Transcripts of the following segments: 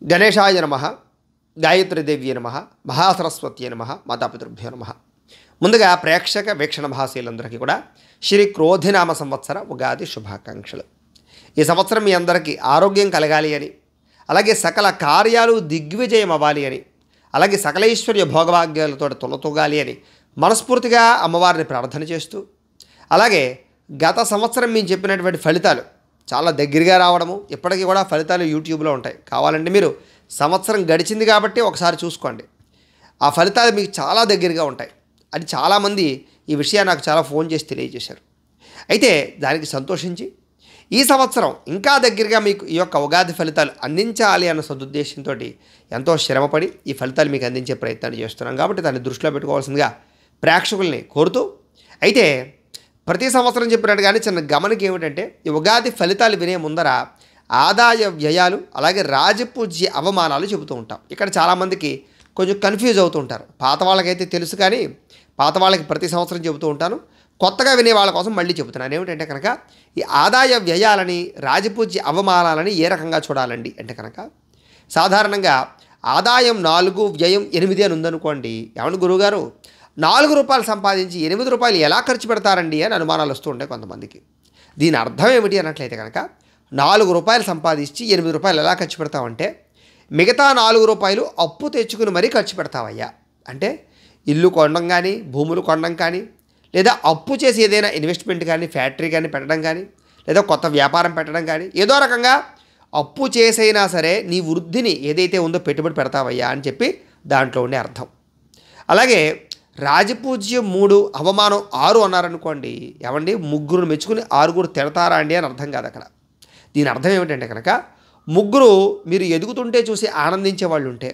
గణేశాయ నమః, గాయత్రీదేవ్యే నమః, మహాసరస్వత్యే నమః, మాతాపితృభ్యో నమః. ముందుగా ప్రేక్షక వీక్షణ మహాశీలందరికీ కూడా శ్రీ క్రోధినామ సంవత్సర ఉగాది శుభాకాంక్షలు. ఈ సంవత్సరం మీ అందరికీ ఆరోగ్యం కలగాలి అని, అలాగే సకల కార్యాలు దిగ్విజయం అవ్వాలి అని, అలాగే సకలైశ్వర్య భోగభాగ్యాలతో తొలతూగాలి అని మనస్ఫూర్తిగా అమ్మవారిని ప్రార్థన చేస్తూ, అలాగే గత సంవత్సరం మేము చెప్పినటువంటి ఫలితాలు చాలా దగ్గరగా రావడము, ఇప్పటికీ కూడా ఫలితాలు యూట్యూబ్లో ఉంటాయి. కావాలంటే మీరు సంవత్సరం గడిచింది కాబట్టి ఒకసారి చూసుకోండి. ఆ ఫలితాలు మీకు చాలా దగ్గరగా ఉంటాయి అని చాలామంది ఈ విషయాన్ని నాకు చాలా ఫోన్ చేసి తెలియజేశారు. అయితే దానికి సంతోషించి ఈ సంవత్సరం ఇంకా దగ్గరగా మీకు ఈ యొక్క ఉగాది ఫలితాలు అందించాలి అన్న సదుద్దేశంతో ఎంతో శ్రమపడి ఈ ఫలితాలు మీకు అందించే ప్రయత్నాన్ని చేస్తున్నాం. కాబట్టి దాన్ని దృష్టిలో పెట్టుకోవాల్సిందిగా ప్రేక్షకుల్ని కోరుతూ, అయితే ప్రతి సంవత్సరం చెప్పినట్టుగానే చిన్న గమనిక ఏమిటంటే, ఈ ఉగాది ఫలితాలు వినే ముందర ఆదాయ వ్యయాలు అలాగే రాజపూజ్య అవమానాలు చెబుతూ ఉంటాం. ఇక్కడ చాలామందికి కొంచెం కన్ఫ్యూజ్ అవుతూ ఉంటారు. పాత వాళ్ళకైతే తెలుసు, కానీ పాత వాళ్ళకి ప్రతి సంవత్సరం చెబుతూ ఉంటాను. కొత్తగా వినే వాళ్ళ కోసం మళ్ళీ చెబుతున్నాను. ఏమిటంటే కనుక, ఈ ఆదాయ వ్యయాలని రాజపూజ్య అవమానాలని ఏ రకంగా చూడాలండి అంటే కనుక, సాధారణంగా ఆదాయం 4 వ్యయం 8 అని ఉందనుకోండి. ఏమంటే గురువుగారు 4 రూపాయలు సంపాదించి 8 రూపాయలు ఎలా ఖర్చు పెడతారండి అని అనుమానాలు వస్తూ ఉంటాయి కొంతమందికి. దీని అర్థం ఏమిటి అన్నట్లయితే కనుక, 4 రూపాయలు సంపాదించి 8 రూపాయలు ఎలా ఖర్చు పెడతావంటే, మిగతా 4 రూపాయలు అప్పు తెచ్చుకుని మరీ ఖర్చు పెడతావయ్యా. అంటే ఇల్లు కొనడం కానీ, భూములు కొనడం కానీ, లేదా అప్పు చేసి ఏదైనా ఇన్వెస్ట్మెంట్ కానీ, ఫ్యాక్టరీ కానీ పెట్టడం కానీ, లేదా కొత్త వ్యాపారం పెట్టడం కానీ, ఏదో రకంగా అప్పు చేసైనా సరే నీ వృద్ధిని ఏదైతే ఉందో పెట్టుబడి పెడతావయ్యా అని చెప్పి దాంట్లో ఉండే అర్థం. అలాగే రాజపూజ్యం 3, అవమానం 6 అన్నారనుకోండి. ఏమండి, 3 మెచ్చుకుని 6 తిడతారా అండి అని అర్థం కాదు అక్కడ. దీని అర్థం ఏమిటంటే కనుక, 3 మీరు ఎదుగుతుంటే చూసి ఆనందించే వాళ్ళు ఉంటే,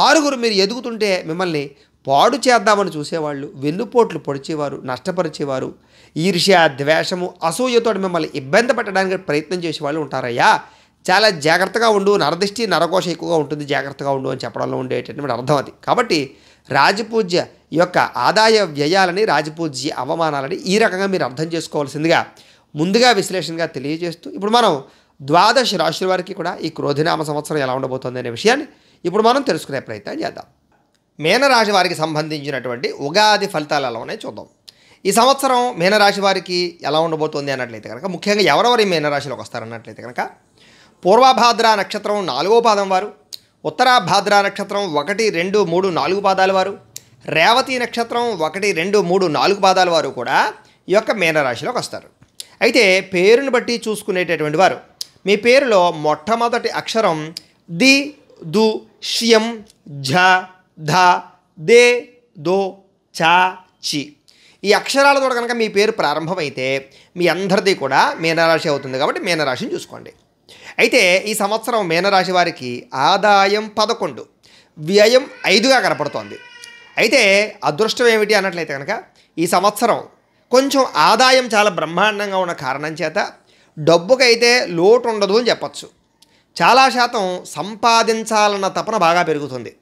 6 మీరు ఎదుగుతుంటే మిమ్మల్ని పాడు చేద్దామని చూసేవాళ్ళు, వెన్నుపోట్లు పొడిచేవారు, నష్టపరిచేవారు, ఈర్ష్య, ద్వేషము, అసూయతో మిమ్మల్ని ఇబ్బంది పెట్టడానికి ప్రయత్నం చేసేవాళ్ళు ఉంటారయ్యా. చాలా జాగ్రత్తగా ఉండు, నరదిష్టి నరకోశ ఎక్కువగా ఉంటుంది, జాగ్రత్తగా ఉండు అని చెప్పడంలో ఉండేటటువంటి అర్థం అది. కాబట్టి రాజపూజ్య ఈ యొక్క ఆదాయ వ్యయాలని, రాజపూజ్య అవమానాలని ఈ రకంగా మీరు అర్థం చేసుకోవాల్సిందిగా ముందుగా విశ్లేషణగా తెలియజేస్తూ, ఇప్పుడు మనం 12 రాశుల వారికి కూడా ఈ క్రోధినామ సంవత్సరం ఎలా ఉండబోతుంది అనే విషయాన్ని ఇప్పుడు మనం తెలుసుకునే ప్రయత్నం చేద్దాం. మీనరాశి వారికి సంబంధించినటువంటి ఉగాది ఫలితాలు ఎలా ఉన్నాయో చూద్దాం. ఈ సంవత్సరం మీనరాశి వారికి ఎలా ఉండబోతుంది అన్నట్లయితే కనుక, ముఖ్యంగా ఎవరెవరు ఈ మీనరాశిలోకి వస్తారన్నట్లయితే కనుక, పూర్వభాద్ర నక్షత్రం 4వ పాదం వారు, ఉత్తరాభాద్ర నక్షత్రం 1, 2, 3, 4 పాదాల వారు, రేవతి నక్షత్రం 1, 2, 3, 4 పాదాల వారు కూడా ఈ యొక్క మీనరాశిలోకి వస్తారు. అయితే పేరుని బట్టి చూసుకునేటటువంటి వారు, మీ పేరులో మొట్టమొదటి అక్షరం ది, దు, ష్యం, ఝ, ధ, దే, దో, చ, చి ఈ అక్షరాలతో కనుక మీ పేరు ప్రారంభమైతే మీ అందరిది కూడా మీనరాశి అవుతుంది. కాబట్టి మీనరాశిని చూసుకోండి. అయితే ఈ సంవత్సరం మీనరాశి వారికి ఆదాయం 11, వ్యయం 5గా కనపడుతోంది. అయితే అదృష్టం ఏమిటి అన్నట్లయితే కనుక, ఈ సంవత్సరం కొంచెం ఆదాయం చాలా బ్రహ్మాండంగా ఉన్న కారణం చేత డబ్బుకైతే లోటు ఉండదు అని చెప్పచ్చు. చాలా శాతం సంపాదించాలన్న తపన బాగా పెరుగుతుంది,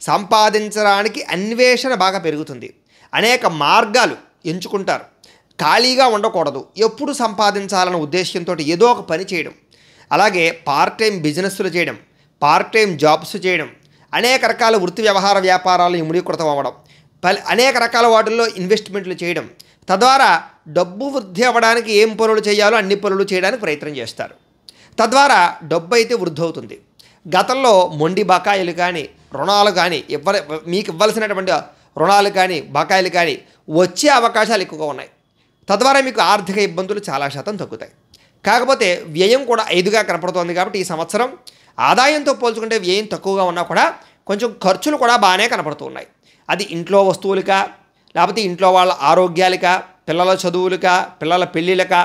సంపాదించడానికి అన్వేషణ బాగా పెరుగుతుంది, అనేక మార్గాలు ఎంచుకుంటారు. ఖాళీగా ఉండకూడదు, ఎప్పుడు సంపాదించాలన్న ఉద్దేశంతో ఏదో ఒక పని చేయడం, అలాగే పార్ట్ టైం బిజినెస్లు చేయడం, పార్ట్ టైం జాబ్స్ చేయడం, అనేక రకాల వృత్తి వ్యవహార వ్యాపారాలు ఇముడీకృతం అవ్వడం, అనేక రకాల వాటిల్లో ఇన్వెస్ట్మెంట్లు చేయడం, తద్వారా డబ్బు వృద్ధి అవ్వడానికి ఏం పనులు చేయాలో అన్ని పనులు చేయడానికి ప్రయత్నం చేస్తారు. తద్వారా డబ్బు అయితే వృద్ధి అవుతుంది. గతంలో మొండి బకాయిలు కానీ, రుణాలు కానీ, మీకు ఇవ్వాల్సినటువంటి రుణాలు కానీ, బకాయిలు కానీ వచ్చే అవకాశాలు ఎక్కువగా ఉన్నాయి. తద్వారా మీకు ఆర్థిక ఇబ్బందులు చాలా శాతం తగ్గుతాయి. కాకపోతే వ్యయం కూడా 5గా కనపడుతోంది. కాబట్టి ఈ సంవత్సరం ఆదాయంతో పోల్చుకుంటే వ్యయం తక్కువగా ఉన్నా కూడా కొంచెం ఖర్చులు కూడా బాగానే కనపడుతూ ఉన్నాయి. అది ఇంట్లో వస్తువులకా, లేకపోతే ఇంట్లో వాళ్ళ ఆరోగ్యాలకా, పిల్లల చదువులకా, పిల్లల పెళ్ళిళ్ళకా,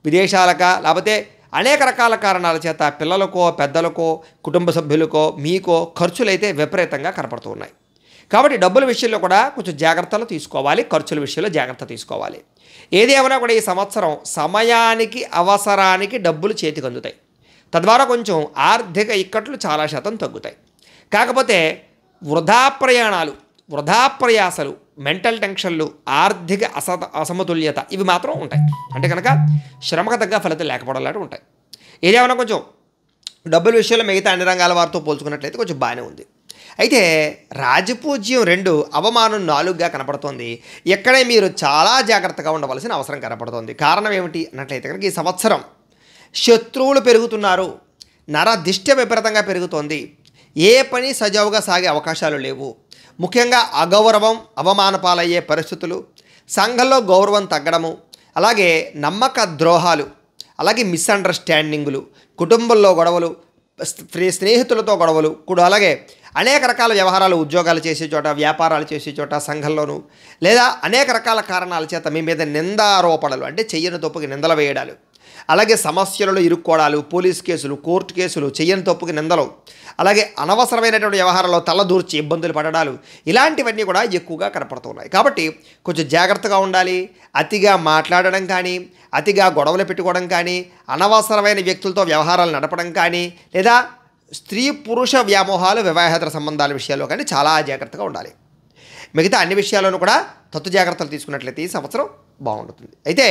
విదేశాలకా, లేకపోతే అనేక రకాల కారణాల చేత పిల్లలకో, పెద్దలకో, కుటుంబ సభ్యులకో, మీకో ఖర్చులు అయితే విపరీతంగా కనపడుతూ ఉన్నాయి. కాబట్టి డబ్బుల విషయంలో కూడా కొంచెం జాగ్రత్తలు తీసుకోవాలి, ఖర్చుల విషయంలో జాగ్రత్త తీసుకోవాలి. ఏదేమైనా కూడా ఈ సంవత్సరం సమయానికి, అవసరానికి డబ్బులు చేతికి అందుతాయి. తద్వారా కొంచెం ఆర్థిక ఇక్కట్లు చాలా శాతం తగ్గుతాయి. కాకపోతే వృధా ప్రయాణాలు, వృధా ప్రయాసలు, మెంటల్ టెన్షన్లు, ఆర్థిక అసమతుల్యత ఇవి మాత్రం ఉంటాయి. అంటే కనుక శ్రమకు తగ్గ ఫలితం లేకపోవడం లాంటివి ఉంటాయి. ఏదేమైనా కొంచెం డబ్బుల విషయంలో మిగతా అన్ని రంగాల వారితో పోల్చుకున్నట్లయితే కొంచెం బాగానే ఉంది. అయితే రాజపూజ్యం 2, అవమానం 4గా కనపడుతోంది. ఇక్కడే మీరు చాలా జాగ్రత్తగా ఉండవలసిన అవసరం కనపడుతోంది. కారణం ఏమిటి అన్నట్లయితే కనుక ఈ సంవత్సరం శత్రువులు పెరుగుతున్నారు, నరదిష్ట విపరీతంగా పెరుగుతోంది, ఏ పని సజావుగా సాగే అవకాశాలు లేవు. ముఖ్యంగా అగౌరవం, అవమాన పాలయ్యే పరిస్థితులు, సంఘంలో గౌరవం తగ్గడము, అలాగే నమ్మక ద్రోహాలు, అలాగే మిస్అండర్స్టాండింగులు, కుటుంబంలో గొడవలు, స్నేహితులతో గొడవలు కూడా, అలాగే అనేక రకాల వ్యవహారాలు, ఉద్యోగాలు చేసే చోట, వ్యాపారాలు చేసే చోట, సంఘంలోనూ, లేదా అనేక రకాల కారణాల చేత మీ మీద నిందారోపణలు, అంటే చెయ్యని తప్పుకి నిందలు వేయడాలు, అలాగే సమస్యలలో ఇరుక్కోవడాలు, పోలీస్ కేసులు, కోర్టు కేసులు, చెయ్యని తప్పుకి నిందలు, అలాగే అనవసరమైనటువంటి వ్యవహారాల్లో తలదూర్చి ఇబ్బందులు పడడాలు, ఇలాంటివన్నీ కూడా ఎక్కువగా కనపడుతున్నాయి. కాబట్టి కొంచెం జాగ్రత్తగా ఉండాలి. అతిగా మాట్లాడడం కానీ, అతిగా గొడవలు పెట్టుకోవడం కానీ, అనవసరమైన వ్యక్తులతో వ్యవహారాలు నడపడం కానీ, లేదా స్త్రీ పురుష వ్యామోహాలు, వివాహేతర సంబంధాల విషయాల్లో కానీ చాలా జాగ్రత్తగా ఉండాలి. మిగతా అన్ని విషయాల్లోనూ కూడా తత్తు జాగ్రత్తలు తీసుకున్నట్లయితే ఈ సంవత్సరం బాగుంటుంది. అయితే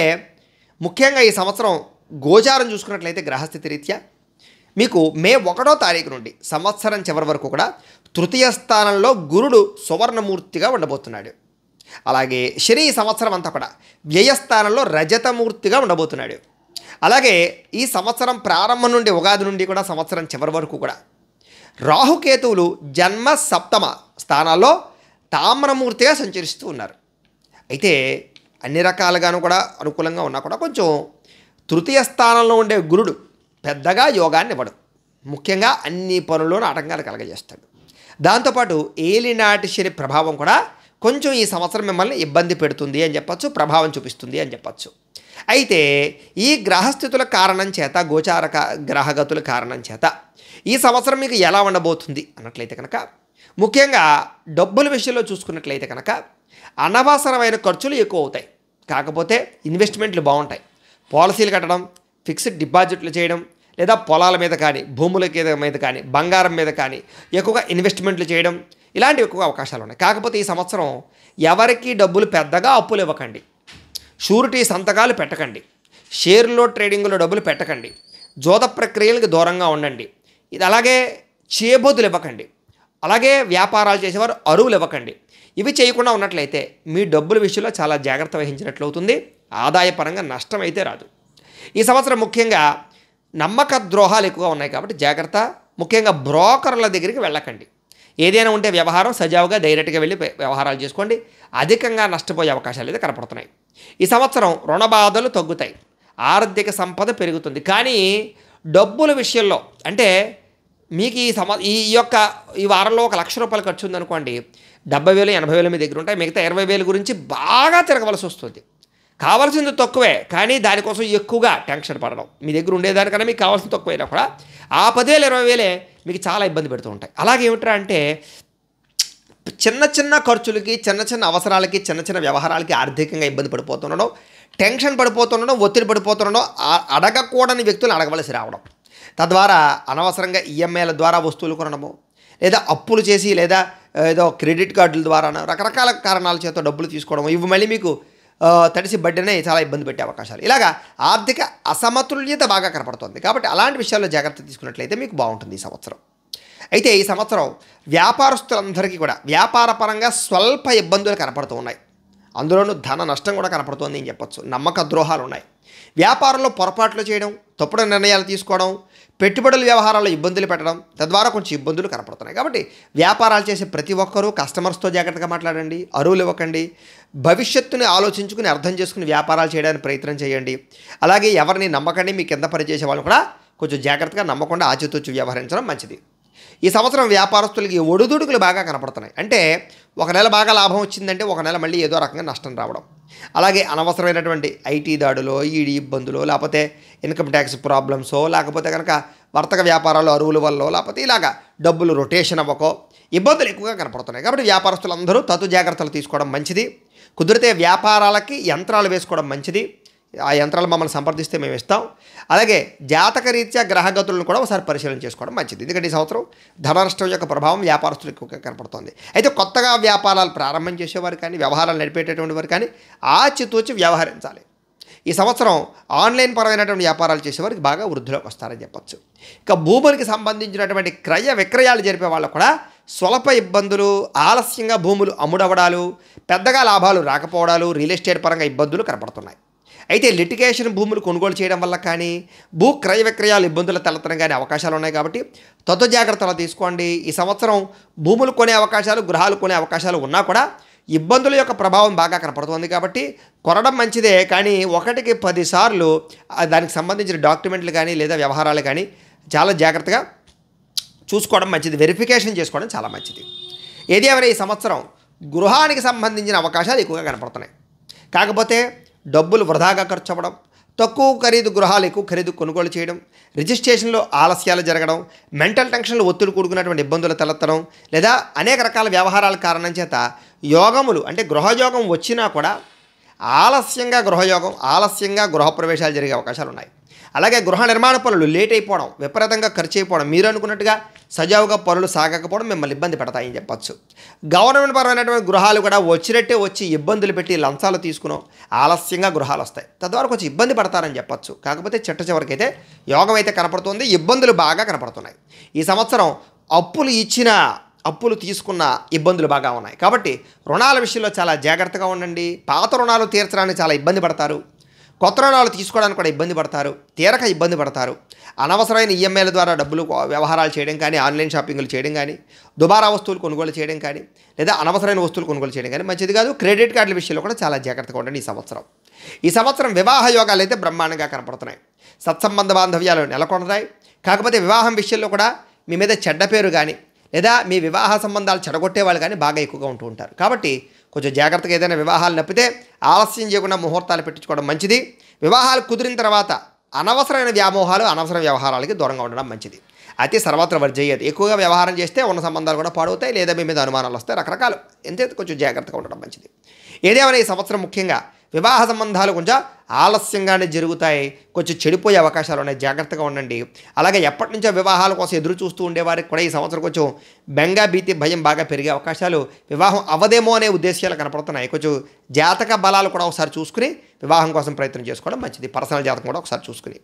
ముఖ్యంగా ఈ సంవత్సరం గోచారం చూసుకున్నట్లయితే గ్రహస్థితి రీత్యా మీకు మే 1వ తారీఖు నుండి సంవత్సరం చివరి వరకు కూడా తృతీయ స్థానంలో గురుడు సువర్ణమూర్తిగా ఉండబోతున్నాడు. అలాగే శని ఈ సంవత్సరం అంతా కూడా వ్యయస్థానంలో రజతమూర్తిగా ఉండబోతున్నాడు. అలాగే ఈ సంవత్సరం ప్రారంభం నుండి, ఉగాది నుండి కూడా సంవత్సరం చివరి వరకు కూడా రాహుకేతువులు జన్మ సప్తమ స్థానాల్లో తామ్రమూర్తిగా సంచరిస్తూ ఉన్నారు. అయితే అన్ని రకాలుగాను కూడా అనుకూలంగా ఉన్నా కూడా కొంచెం తృతీయ స్థానంలో ఉండే గురుడు పెద్దగా యోగాన్ని ఇవ్వడు. ముఖ్యంగా అన్ని పనుల్లోనూ ఆటంకాలు కలగజేస్తాడు. దాంతోపాటు ఏలినాటి శని ప్రభావం కూడా కొంచెం ఈ సంవత్సరం మిమ్మల్ని ఇబ్బంది పెడుతుంది అని చెప్పచ్చు, ప్రభావం చూపిస్తుంది అని చెప్పచ్చు. అయితే ఈ గ్రహస్థితుల కారణం చేత, గోచార గ్రహగతుల కారణం చేత ఈ సంవత్సరం మీకు ఎలా ఉండబోతుంది అన్నట్లయితే కనుక, ముఖ్యంగా డబ్బుల విషయంలో చూసుకున్నట్లయితే కనుక అనవసరమైన ఖర్చులు ఎక్కువ అవుతాయి. కాకపోతే ఇన్వెస్ట్మెంట్లు బాగుంటాయి. పాలసీలు కట్టడం, ఫిక్స్డ్ డిపాజిట్లు చేయడం, లేదా పొలాల మీద కానీ, భూముల మీద కానీ, బంగారం మీద కానీ ఎక్కువగా ఇన్వెస్ట్మెంట్లు చేయడం, ఇలాంటివి ఎక్కువగా అవకాశాలు ఉన్నాయి. కాకపోతే ఈ సంవత్సరం ఎవరికి డబ్బులు పెద్దగా అప్పులు ఇవ్వకండి, షూరిటీ సంతకాలు పెట్టకండి, షేర్లో ట్రేడింగ్లో డబ్బులు పెట్టకండి, జోద ప్రక్రియలకు దూరంగా ఉండండి. ఇది అలాగే చేబోతులు ఇవ్వకండి, అలాగే వ్యాపారాలు చేసేవారు అరువులు ఇవ్వకండి. ఇవి చేయకుండా ఉన్నట్లయితే మీ డబ్బుల విషయంలో చాలా జాగ్రత్త వహించినట్లవుతుంది. ఆదాయపరంగా నష్టం అయితే రాదు. ఈ సంవత్సరం ముఖ్యంగా నమ్మక ద్రోహాలు ఎక్కువగా ఉన్నాయి కాబట్టి జాగ్రత్త. ముఖ్యంగా బ్రోకర్ల దగ్గరికి వెళ్ళకండి. ఏదైనా ఉంటే వ్యవహారం సజావుగా డైరెక్ట్గా వెళ్ళి వ్యవహారాలు చేసుకోండి. అధికంగా నష్టపోయే అవకాశాలు అయితే కనపడుతున్నాయి. ఈ సంవత్సరం రుణ బాధలు తగ్గుతాయి, ఆర్థిక సంపద పెరుగుతుంది. కానీ డబ్బుల విషయంలో అంటే మీకు ఈ వారంలో 1 లక్ష రూపాయలు ఖర్చు ఉందనుకోండి, 70,000 80,000 మీ దగ్గర ఉంటాయి. మిగతా 20,000 గురించి బాగా తిరగవలసి వస్తుంది. కావాల్సింది తక్కువే, కానీ దానికోసం ఎక్కువగా టెన్షన్ పడడం. మీ దగ్గర ఉండేదానికన్నా మీకు కావాల్సింది తక్కువైనా కూడా ఆ 10,000 20,000 మీకు చాలా ఇబ్బంది పెడుతూ ఉంటాయి. అలాగే ఏమిట్రా అంటే చిన్న చిన్న ఖర్చులకి, చిన్న చిన్న అవసరాలకి, చిన్న చిన్న వ్యవహారాలకి ఆర్థికంగా ఇబ్బంది పడిపోతుండడం, టెన్షన్ పడిపోతుండడం, ఒత్తిడి పడిపోతుండడం, అడగకూడని వ్యక్తులను అడగవలసి రావడం, తద్వారా అనవసరంగా ఈఎంఐల ద్వారా వస్తువులు కొనడము, లేదా అప్పులు చేసి, లేదా ఏదో క్రెడిట్ కార్డుల ద్వారా రకరకాల కారణాల చేత డబ్బులు తీసుకోవడం, ఇవి మళ్ళీ మీకు తడిసి బడ్డనే చాలా ఇబ్బంది పెట్టే అవకాశాలు. ఇలాగా ఆర్థిక అసమతుల్యత బాగా కనపడుతుంది. కాబట్టి అలాంటి విషయాల్లో జాగ్రత్త తీసుకున్నట్లయితే మీకు బాగుంటుంది ఈ సంవత్సరం. అయితే ఈ సంవత్సరం వ్యాపారస్తులందరికీ కూడా వ్యాపారపరంగా స్వల్ప ఇబ్బందులు కనపడుతూ ఉన్నాయి. అందులోనూ ధన నష్టం కూడా కనపడుతోంది అని చెప్పచ్చు. నమ్మక ద్రోహాలు ఉన్నాయి. వ్యాపారంలో పొరపాట్లు చేయడం, తప్పుడు నిర్ణయాలు తీసుకోవడం, పెట్టుబడుల వ్యవహారాల్లో ఇబ్బందులు పెట్టడం, తద్వారా కొంచెం ఇబ్బందులు కనపడుతున్నాయి. కాబట్టి వ్యాపారాలు చేసే ప్రతి ఒక్కరూ కస్టమర్స్తో జాగ్రత్తగా మాట్లాడండి, అరువులు ఇవ్వకండి, భవిష్యత్తుని ఆలోచించుకుని అర్థం చేసుకుని వ్యాపారాలు చేయడానికి ప్రయత్నం చేయండి. అలాగే ఎవరిని నమ్మకండి. మీ కింద పనిచేసే వాళ్ళు కూడా కొంచెం జాగ్రత్తగా నమ్మకుండా ఆచితూచి వ్యవహరించడం మంచిది. ఈ సంవత్సరం వ్యాపారస్తులకి ఒడిదుడుకులు బాగా కనపడుతున్నాయి. అంటే ఒక నెల బాగా లాభం వచ్చిందంటే ఒక నెల మళ్ళీ ఏదో రకంగా నష్టం రావడం, అలాగే అనవసరమైనటువంటి ఐటీ దాడులో, ఈడీ ఇబ్బందులు, లేకపోతే ఇన్కమ్ ట్యాక్స్ ప్రాబ్లమ్సో, లేకపోతే కనుక వర్తక వ్యాపారాలు అరువుల వల్ల, లేకపోతే ఇలాగా డబ్బులు రొటేషన్ అవ్వకో ఇబ్బందులు ఎక్కువగా కనపడుతున్నాయి. కాబట్టి వ్యాపారస్తులందరూ తగు జాగ్రత్తలు తీసుకోవడం మంచిది. కుదిరితే వ్యాపారాలకి యంత్రాలు వేసుకోవడం మంచిది. ఆ యంత్రాలు మమ్మల్ని సంప్రదిస్తే మేము ఇస్తాం. అలాగే జాతక రీత్యా గ్రహగతులను కూడా ఒకసారి పరిశీలన చేసుకోవడం మంచిది. ఎందుకంటే ఈ సంవత్సరం ధన నష్టం యొక్క ప్రభావం వ్యాపారస్తులు ఎక్కువగా కనపడుతుంది. అయితే కొత్తగా వ్యాపారాలు ప్రారంభం చేసేవారు కానీ, వ్యవహారాలు నడిపేటటువంటి వారు కానీ ఆచితూచి వ్యవహరించాలి. ఈ సంవత్సరం ఆన్లైన్ పరమైనటువంటి వ్యాపారాలు చేసేవారికి బాగా వృద్ధిలోకి వస్తారని చెప్పొచ్చు. ఇక భూములకి సంబంధించినటువంటి క్రయ విక్రయాలు జరిపే వాళ్ళకు కూడా స్వల్ప ఇబ్బందులు, ఆలస్యంగా భూములు అమ్ముడవడాలు, పెద్దగా లాభాలు రాకపోవడాలు, రియల్ ఎస్టేట్ పరంగా ఇబ్బందులు కనపడుతున్నాయి. అయితే లిటిగేషన్ భూములు కొనుగోలు చేయడం వల్ల కానీ, భూ క్రయ విక్రయాలు ఇబ్బందులు తలెత్తడం కానీ అవకాశాలు ఉన్నాయి కాబట్టి జాగ్రత్తలు తీసుకోండి. ఈ సంవత్సరం భూములు కొనే అవకాశాలు, గృహాలు కొనే అవకాశాలు ఉన్నా కూడా ఇబ్బందుల యొక్క ప్రభావం బాగా కనపడుతుంది కాబట్టి కొనడం మంచిదే. కానీ 1కి 10 సార్లు దానికి సంబంధించిన డాక్యుమెంట్లు కానీ లేదా వ్యవహారాలు కానీ చాలా జాగ్రత్తగా చూసుకోవడం మంచిది, వెరిఫికేషన్ చేసుకోవడం చాలా మంచిది. ఏది ఏమైనా ఈ సంవత్సరం గృహానికి సంబంధించిన అవకాశాలు ఎక్కువగా కనపడుతున్నాయి. కాకపోతే డబ్బులు వృధాగా ఖర్చు అవ్వడం, తక్కువ ఖరీదు గృహాలు ఎక్కువ ఖరీదు కొనుగోలు చేయడం, రిజిస్ట్రేషన్లో ఆలస్యాలు జరగడం, మెంటల్ టెన్షన్లు ఒత్తిడి కూడుకున్నటువంటి ఇబ్బందులు తలెత్తడం, లేదా అనేక రకాల వ్యవహారాల కారణం చేత యోగములు అంటే గృహయోగం వచ్చినా కూడా ఆలస్యంగా గృహప్రవేశాలు జరిగే అవకాశాలు ఉన్నాయి. అలాగే గృహ నిర్మాణ పనులు లేట్ అయిపోవడం, విపరీతంగా ఖర్చు అయిపోవడం, మీరు అనుకున్నట్టుగా సజావుగా పనులు సాగకపోవడం మిమ్మల్ని ఇబ్బంది పెడతాయని చెప్పచ్చు. గవర్నమెంట్ పరమైనటువంటి గృహాలు కూడా వచ్చినట్టే వచ్చి ఇబ్బందులు పెట్టి లంచాలు తీసుకున్నాం, ఆలస్యంగా గృహాలు వస్తాయి, తద్వారా కొంచెం ఇబ్బంది పడతారని చెప్పచ్చు. కాకపోతే చివరికైతే యోగం అయితే కనపడుతుంది, ఇబ్బందులు బాగా కనపడుతున్నాయి. ఈ సంవత్సరం అప్పులు తీసుకున్న ఇబ్బందులు బాగా ఉన్నాయి కాబట్టి రుణాల విషయంలో చాలా జాగ్రత్తగా ఉండండి. పాత రుణాలు తీర్చడానికి చాలా ఇబ్బంది పడతారు, కొత్త రుణాలు తీసుకోవడానికి కూడా ఇబ్బంది పడతారు, తీరక ఇబ్బంది పడతారు. అనవసరమైన ఈఎంఐల ద్వారా డబ్బులు వ్యవహారాలు చేయడం కానీ, ఆన్లైన్ షాపింగ్లు చేయడం కానీ, దుబారా వస్తువులు కొనుగోలు చేయడం కానీ, లేదా అనవసరమైన వస్తువులు కొనుగోలు చేయడం కానీ మంచిది కాదు. క్రెడిట్ కార్డుల విషయంలో కూడా చాలా జాగ్రత్తగా ఉండండి. ఈ సంవత్సరం వివాహ యోగాలు అయితే బ్రహ్మాండంగా కనపడుతున్నాయి. సత్సంబంధ బాంధవ్యాలు నెలకొంటాయి. కాకపోతే వివాహం విషయంలో కూడా మీ మీద చెడ్డ పేరు కానీ లేదా మీ వివాహ సంబంధాలు చెడగొట్టే వాళ్ళు కానీ బాగా ఎక్కువగా ఉంటూ ఉంటారు. కాబట్టి కొంచెం జాగ్రత్తగా ఏదైనా వివాహాలు నప్పితే ఆలస్యం చేయకుండా ముహూర్తాలు పెట్టించుకోవడం మంచిది. వివాహాలు కుదిరిన తర్వాత అనవసరమైన వ్యామోహాలు, అనవసర వ్యవహారాలకి దూరంగా ఉండడం మంచిది. అయితే సర్వత్ర వర్జయ్యేది. ఎక్కువగా వ్యవహారం చేస్తే ఉన్న సంబంధాలు కూడా పాడవుతాయి, లేదా మీ మీద అనుమానాలు వస్తాయి, రకరకాలు. ఎంతైతే కొంచెం జాగ్రత్తగా ఉండడం మంచిది. ఏదేమైనా ఈ సంవత్సరం ముఖ్యంగా వివాహ సంబంధాలు కొంచెం ఆలస్యంగానే జరుగుతాయి, కొంచెం చెడిపోయే అవకాశాలు ఉన్నాయి, జాగ్రత్తగా ఉండండి. అలాగే ఎప్పటి నుంచో వివాహాల కోసం ఎదురు చూస్తూ ఉండేవారికి కూడా ఈ సంవత్సరం కొంచెం బెంగా భీతి భయం బాగా పెరిగే అవకాశాలు, వివాహం అవదేమో అనే ఉద్దేశాలు కనపడుతున్నాయి. కొంచెం జాతక బలాలు కూడా ఒకసారి చూసుకుని వివాహం కోసం ప్రయత్నం చేసుకోవడం మంచిది. పర్సనల్ జాతకం కూడా ఒకసారి చూసుకుని.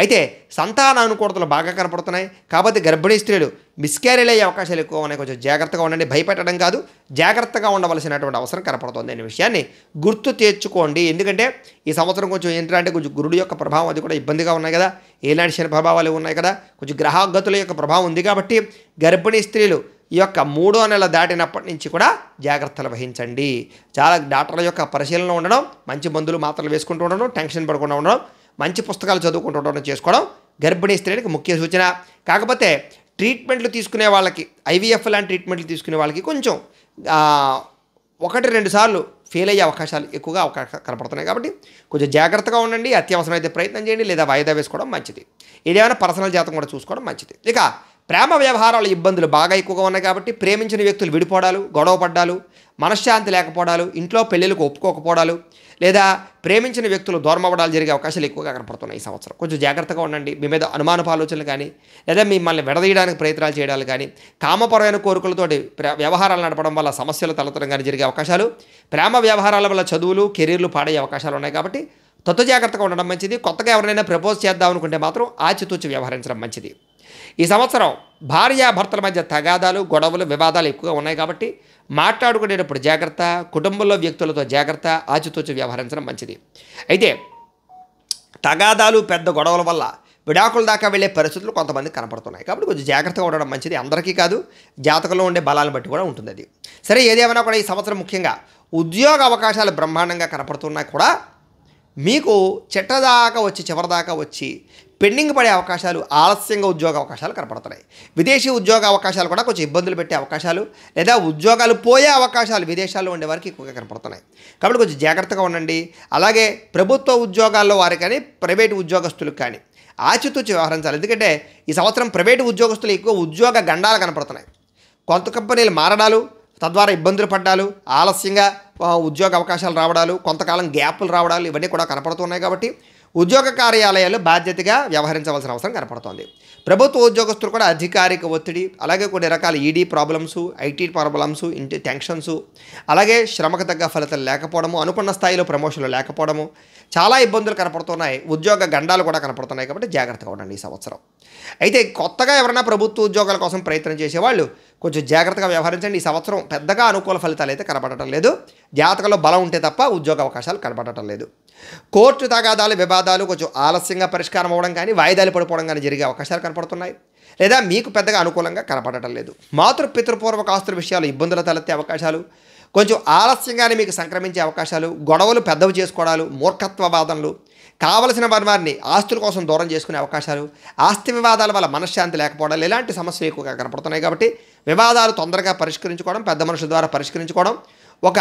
అయితే సంతాన అనుకూలతలు బాగా కనపడుతున్నాయి. కాబట్టి గర్భిణీ స్త్రీలు మిస్క్యారేజ్ అయ్యే అవకాశాలు ఎక్కువ ఉన్నాయి. కొంచెం జాగ్రత్తగా ఉండండి. భయపెట్టడం కాదు, జాగ్రత్తగా ఉండవలసినటువంటి అవసరం కనపడుతుంది అనే విషయాన్ని గుర్తు తెచ్చుకోండి. ఎందుకంటే ఈ సంవత్సరం కొంచెం ఏంటంటే కొంచెం గురుడు యొక్క ప్రభావం అది కూడా ఇబ్బందిగా ఉన్నాయి కదా, ఏలాంటి శని ప్రభావాలు ఉన్నాయి కదా, కొంచెం గ్రహగతుల యొక్క ప్రభావం ఉంది. కాబట్టి గర్భిణీ స్త్రీలు ఈ యొక్క 3వ నెల దాటినప్పటి నుంచి కూడా జాగ్రత్తలు వహించండి. చాలా డాక్టర్ల యొక్క పరిశీలన ఉండడం, మంచి మందులు మాత్రలు వేసుకుంటూ ఉండడం, టెన్షన్ పడకుండా ఉండడం, మంచి పుస్తకాలు చదువుకుంటూ ఉండడం చేసుకోవడం గర్భిణీ స్త్రీలకు ముఖ్య సూచన. కాకపోతే ట్రీట్మెంట్లు తీసుకునే వాళ్ళకి, ఐవీఎఫ్ లాంటి ట్రీట్మెంట్లు తీసుకునే వాళ్ళకి కొంచెం 1-2 సార్లు ఫెయిల్ అయ్యే అవకాశాలు ఎక్కువగా కనపడుతున్నాయి. కాబట్టి కొంచెం జాగ్రత్తగా ఉండండి. అత్యవసరమైతే ప్రయత్నం చేయండి, లేదా వాయిదా వేసుకోవడం మంచిది. ఏదేమైనా పర్సనల్ జాతకం కూడా చూసుకోవడం మంచిది. ఇక ప్రేమ వ్యవహారాల ఇబ్బందులు బాగా ఎక్కువగా ఉన్నాయి. కాబట్టి ప్రేమించిన వ్యక్తులు విడిపోవడాలు, గొడవ పడ్డాలు, మనశ్శాంతి లేకపోవడాలు, ఇంట్లో పెళ్ళిళ్ళకు ఒప్పుకోకపోవడాలు, లేదా ప్రేమించిన వ్యక్తులు దూరం అవ్వడాలు జరిగే అవకాశాలు ఎక్కువగా కనపడుతున్నాయి. ఈ సంవత్సరం కొంచెం జాగ్రత్తగా ఉండండి. మీ మీద అనుమానపు ఆలోచనలు కానీ, లేదా మిమ్మల్ని విడదీయడానికి ప్రయత్నాలు చేయడాలు కానీ, కామపరమైన కోరికలతోటి వ్యవహారాలు నడపడం వల్ల సమస్యలు తలెత్తడం కానీ జరిగే అవకాశాలు, ప్రేమ వ్యవహారాల వల్ల చదువులు, కెరీర్లు పాడయ్యే అవకాశాలు ఉన్నాయి. కాబట్టి జాగ్రత్తగా ఉండడం మంచిది. కొత్తగా ఎవరైనా ప్రపోజ్ చేద్దాం అనుకుంటే మాత్రం ఆచితూచి వ్యవహరించడం మంచిది. ఈ సంవత్సరం భార్యాభర్తల మధ్య తగాదాలు, గొడవలు, వివాదాలు ఎక్కువగా ఉన్నాయి. కాబట్టి మాట్లాడుకునేటప్పుడు జాగ్రత్త, కుటుంబంలో వ్యక్తులతో జాగ్రత్త, ఆచితూచి వ్యవహరించడం మంచిది. అయితే తగాదాలు, పెద్ద గొడవల వల్ల విడాకుల దాకా వెళ్ళే పరిస్థితులు కొంతమంది కనపడుతున్నాయి. కాబట్టి కొంచెం జాగ్రత్తగా ఉండడం మంచిది. అందరికీ కాదు, జాతకంలో ఉండే బలాలను బట్టి కూడా ఉంటుంది అది. సరే, ఏదేమైనా కూడా ఈ సంవత్సరం ముఖ్యంగా ఉద్యోగ అవకాశాలు బ్రహ్మాండంగా కనపడుతున్నా కూడా మీకు చివరిదాకా వచ్చి పెండింగ్ పడే అవకాశాలు, ఆలస్యంగా ఉద్యోగ అవకాశాలు కనపడుతున్నాయి. విదేశీ ఉద్యోగ అవకాశాలు కూడా కొంచెం ఇబ్బందులు పెట్టే అవకాశాలు, లేదా ఉద్యోగాలు పోయే అవకాశాలు విదేశాల్లో ఉండే వారికి ఎక్కువగా కనపడుతున్నాయి. కాబట్టి కొంచెం జాగ్రత్తగా ఉండండి. అలాగే ప్రభుత్వ ఉద్యోగాల్లో వారికి కానీ, ప్రైవేటు ఉద్యోగస్తులకు కానీ ఆచితూచి వ్యవహరించాలి. ఎందుకంటే ఈ సంవత్సరం ప్రైవేటు ఉద్యోగస్తులు ఎక్కువ ఉద్యోగ గండాలు కనపడుతున్నాయి. కొంత కంపెనీలు మారడాలు, తద్వారా ఇబ్బందులు పడ్డాలు, ఆలస్యంగా ఉద్యోగ అవకాశాలు రావడాలు, కొంతకాలం గ్యాపులు రావడాలు, ఇవన్నీ కూడా కనపడుతున్నాయి. కాబట్టి ఉద్యోగ కార్యాలయాలు బాధ్యతగా వ్యవహరించవలసిన అవసరం కనపడుతోంది. ప్రభుత్వ ఉద్యోగస్తులు కూడా అధికారిక ఒత్తిడి, అలాగే కొన్ని రకాల ఈడీ ప్రాబ్లమ్స్, ఐటీ ప్రాబ్లమ్స్, ఇంటి టెన్షన్స్, అలాగే శ్రమకు తగ్గ ఫలితాలు లేకపోవడము, అనుకున్న స్థాయిలో ప్రమోషన్లు లేకపోవడము, చాలా ఇబ్బందులు కనపడుతున్నాయి. ఉద్యోగ గండాలు కూడా కనపడుతున్నాయి. కాబట్టి జాగ్రత్తగా ఉండండి ఈ సంవత్సరం. అయితే కొత్తగా ఎవరైనా ప్రభుత్వ ఉద్యోగాల కోసం ప్రయత్నం చేసేవాళ్ళు కొంచెం జాగ్రత్తగా వ్యవహరించండి. ఈ సంవత్సరం పెద్దగా అనుకూల ఫలితాలు అయితే కనబడటం లేదు. జాతకంలో బలం ఉంటే తప్ప ఉద్యోగ అవకాశాలు కనబడటం లేదు. కోర్టు తగాదాలు, వివాదాలు కొంచెం ఆలస్యంగా పరిష్కారం అవ్వడం కానీ, వాయిదాలు పడిపోవడం కానీ జరిగే అవకాశాలు కనపడుతున్నాయి. లేదా మీకు పెద్దగా అనుకూలంగా కనపడటం లేదు. పితృపూర్వక ఆస్తుల విషయాలు ఇబ్బందులు తలెత్తే అవకాశాలు, కొంచెం ఆలస్యంగానే మీకు సంక్రమించే అవకాశాలు, గొడవలు పెద్దవి చేసుకోవడాలు, మూర్ఖత్వ వాదనలు, కావలసిన వారిని ఆస్తుల కోసం దూరం చేసుకునే అవకాశాలు, ఆస్తి వివాదాల వల్ల మనశ్శాంతి లేకపోవడాలు, ఇలాంటి సమస్యలు ఎక్కువగా కనపడుతున్నాయి. కాబట్టి వివాదాలు తొందరగా పరిష్కరించుకోవడం, పెద్ద మనుషుల ద్వారా పరిష్కరించుకోవడం, ఒక